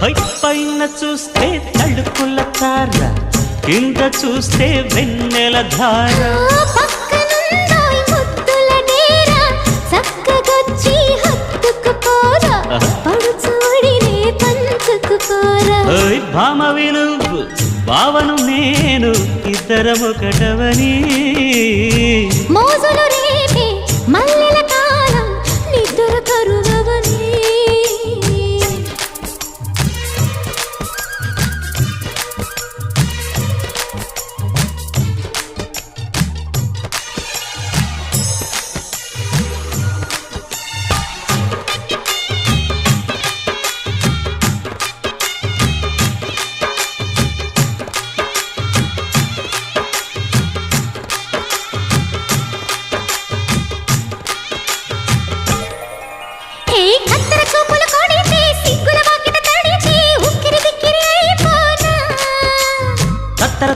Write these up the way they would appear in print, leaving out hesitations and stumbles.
పైన చూస్తే తడుకుల తార, కింద చూస్తే వెన్నెల ధార. పక్కనుందోయ్ ముద్దుల డేరా, చక్కగొచ్చి హత్తుకుపోరా, పడుచోడినే పంచుకుపోరా. భామవి నువ్వు భావను నేను, ఇద్దరమొకటవని మోజులు రేపే మల్లెల కాలం, నిద్ర కరువవని.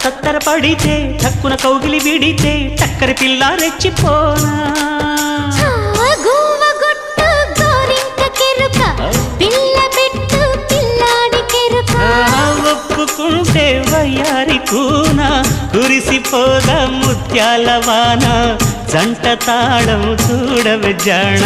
తత్తర పడితే తక్కున కౌగిలి విడితే చక్కరి పిల్ల రెచ్చిపోనా. ఒప్పుకుంటే వయ్యారి కూన, కురిసిపోగా ముత్యాల వాన, జంట తాళం చూడవే జాణ.